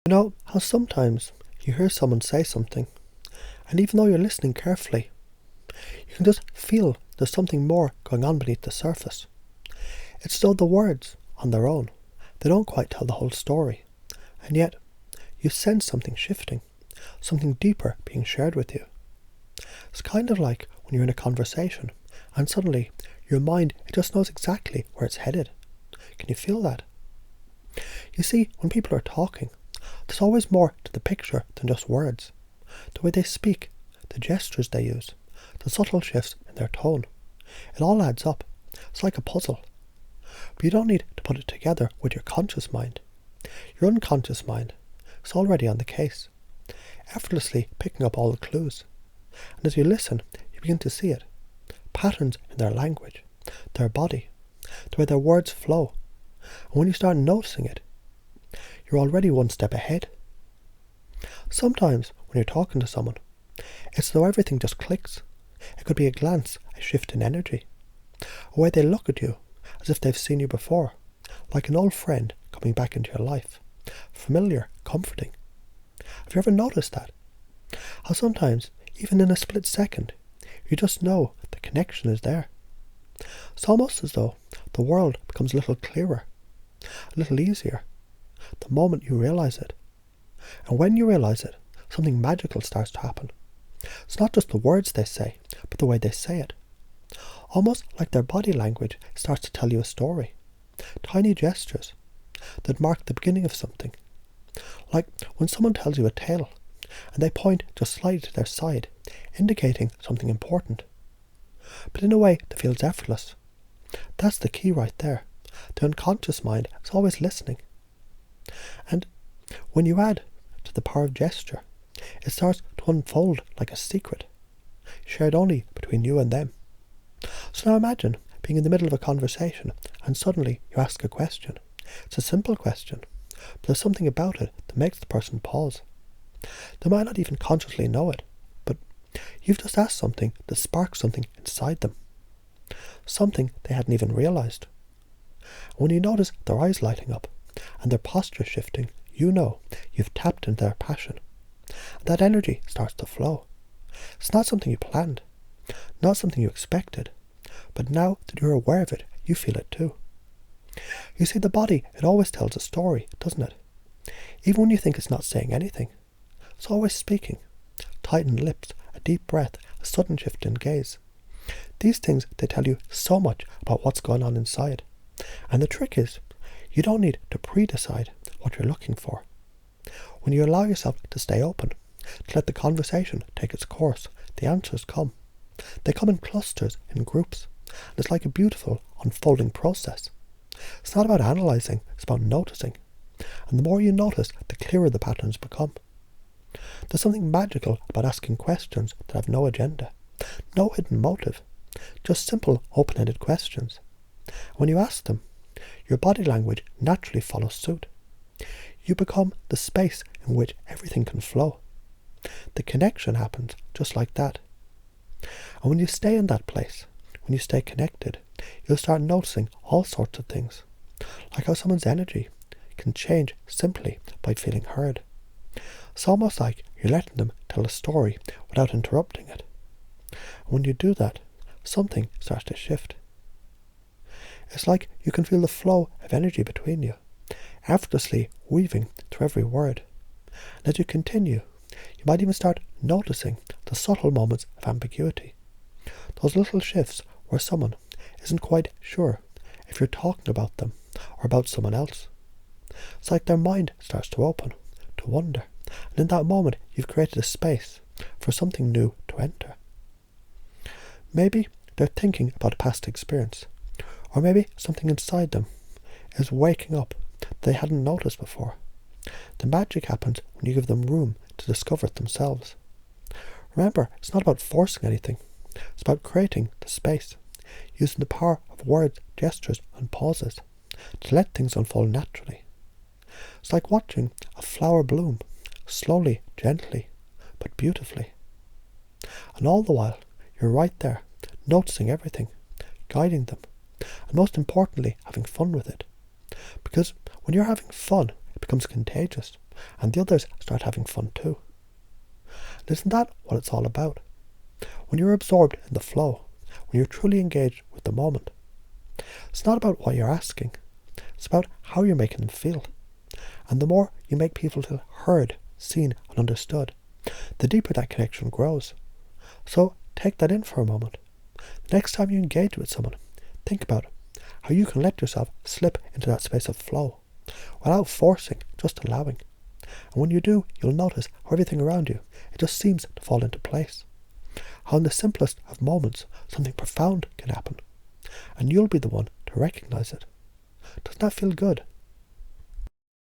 You know how sometimes you hear someone say something, and even though you're listening carefully, you can just feel there's something more going on beneath the surface. It's still the words on their own. They don't quite tell the whole story. And yet, you sense something shifting, something deeper being shared with you. It's kind of like when you're in a conversation, and suddenly your mind, it just knows exactly where it's headed. Can you feel that? You see, when people are talking, there's always more to the picture than just words. The way they speak, the gestures they use, the subtle shifts in their tone. It all adds up. It's like a puzzle. But you don't need to put it together with your conscious mind. Your unconscious mind is already on the case, effortlessly picking up all the clues. And as you listen, you begin to see it. Patterns in their language, their body, the way their words flow. And when you start noticing it, you're already one step ahead. Sometimes when you're talking to someone, it's as though everything just clicks. It could be a glance, a shift in energy, a way they look at you as if they've seen you before, like an old friend coming back into your life, familiar, comforting. Have you ever noticed that? How sometimes, even in a split second, you just know the connection is there. It's almost as though the world becomes a little clearer, a little easier, the moment you realize it. And when you realize it, something magical starts to happen. It's not just the words they say, but the way they say it. Almost like their body language starts to tell you a story. Tiny gestures that mark the beginning of something. Like when someone tells you a tale, and they point just slightly to their side, indicating something important. But in a way that feels effortless. That's the key right there. The unconscious mind is always listening. And when you add to the power of gesture, it starts to unfold like a secret, shared only between you and them. So now imagine being in the middle of a conversation and suddenly you ask a question. It's a simple question, but there's something about it that makes the person pause. They might not even consciously know it, but you've just asked something that sparks something inside them. Something they hadn't even realized. And when you notice their eyes lighting up and their posture shifting, you know you've tapped into their passion. And that energy starts to flow. It's not something you planned, not something you expected, but now that you're aware of it, you feel it too. You see, the body, it always tells a story, doesn't it? Even when you think it's not saying anything, it's always speaking. Tightened lips, a deep breath, a sudden shift in gaze. These things, they tell you so much about what's going on inside. And the trick is, you don't need to pre-decide what you're looking for. When you allow yourself to stay open, to let the conversation take its course, the answers come. They come in clusters, in groups. And it's like a beautiful, unfolding process. It's not about analysing, it's about noticing. And the more you notice, the clearer the patterns become. There's something magical about asking questions that have no agenda, no hidden motive, just simple, open-ended questions. When you ask them, your body language naturally follows suit. You become the space in which everything can flow. The connection happens just like that. And when you stay in that place, when you stay connected, you'll start noticing all sorts of things, like how someone's energy can change simply by feeling heard. It's almost like you're letting them tell a story without interrupting it. And when you do that, something starts to shift. It's like you can feel the flow of energy between you, effortlessly weaving through every word. And as you continue, you might even start noticing the subtle moments of ambiguity. Those little shifts where someone isn't quite sure if you're talking about them or about someone else. It's like their mind starts to open, to wonder, and in that moment you've created a space for something new to enter. Maybe they're thinking about a past experience, or maybe something inside them is waking up that they hadn't noticed before. The magic happens when you give them room to discover it themselves. Remember, it's not about forcing anything. It's about creating the space, using the power of words, gestures and pauses to let things unfold naturally. It's like watching a flower bloom, slowly, gently, but beautifully. And all the while, you're right there, noticing everything, guiding them, and most importantly, having fun with it. Because when you're having fun, it becomes contagious. and the others start having fun too. And isn't that what it's all about? When you're absorbed in the flow, when you're truly engaged with the moment, it's not about what you're asking, it's about how you're making them feel. And the more you make people feel heard, seen and understood, the deeper that connection grows. So take that in for a moment. The next time you engage with someone, think about how you can let yourself slip into that space of flow, without forcing, just allowing. And when you do, you'll notice how everything around you, it just seems to fall into place. How in the simplest of moments, something profound can happen. And you'll be the one to recognize it. Doesn't that feel good?